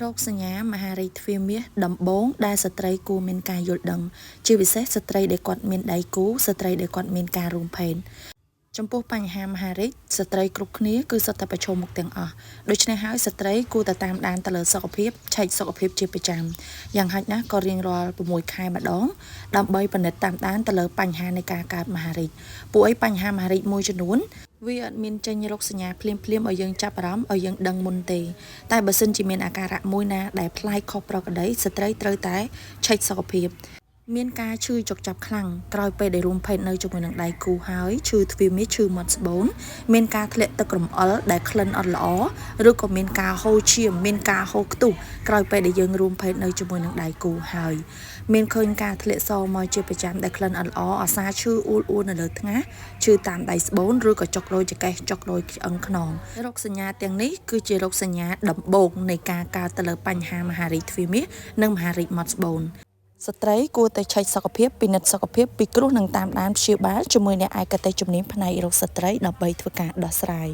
រោគសញ្ញាមហារីកទ្វារមាសដំបូងដែលស្ត្រីគួរមានការយល់ដឹងជាពិសេសស្ត្រីដែលគាត់មានដៃគូស្ត្រីដែលគាត់មានការរួមភេទចំពោះបញ្ហាមហារីកស្ត្រីគ្រប់គ្នាគឺសុទ្ធតែប្រឈមមុខទាំងអស់ដូច្នេះហើយស្ត្រីគួរតែតាមដានទៅលើសុខភាពឆែកសុខភាពជាប្រចាំយ៉ាងហោចណាស់ក៏រៀងរាល់6 ខែម្ដងដើម្បីពិនិត្យតាមដានទៅលើបញ្ហានៃការកើតមហារីកពួកឯបញ្ហាមហារីកមួយចំនួនវាអត់មានចេញរោគសញ្ញាភ្លាមឲ្យយើងចាប់អារម្មណ៍ឲ្យយើងដឹងមុនទេតែបើសិនជាមានអាការៈមួយណាដែលប្លែកខុសប្រក្រតីស្ត្រីត្រូវតែឆែកសុខភាពមានការឈឺចុកចាប់ខ្លាំងក្រោយពេលដែលរួមភេទនៅជាមួយនឹងដៃគូហើយឈឺទ្វារមាសឈឺមាត់ស្បូនមានការធ្លាក់ទឹករំអិលដែលក្លិនអត់ល្អឬក៏មានការហូរឈាមមានការហូរខ្ទុះក្រោយពេលដែលយើងរួមភេទនៅជាមួយនឹងដៃគូហើយមានឃើញការធ្លាក់សមកជាប្រចាំដែលក្លិនអត់ល្អអាសាឈឺអ៊ូលនៅលើថ្ងាសឈឺតាមដៃស្បូនឬក៏ចុករយចកេះចុករយឆ្អឹងខ្នងរោគសញ្ញាទាំងនេះគឺជារោគសញ្ញាដំបូងនៃការកើតទៅលើបញ្ហាមហារីកទ្វារមាសនិងមហារីកមាត់ស្បូនស្ត្រីគួរតែឆែកសុខភាពពិនិត្យសុខភាពពីគ្រោះនិងតាមដានព្យាបាលជាមួយអ្នកឯកទេសជំនាញផ្នែករោគស្ត្រីដើម្បីធ្វើការដោះស្រាយ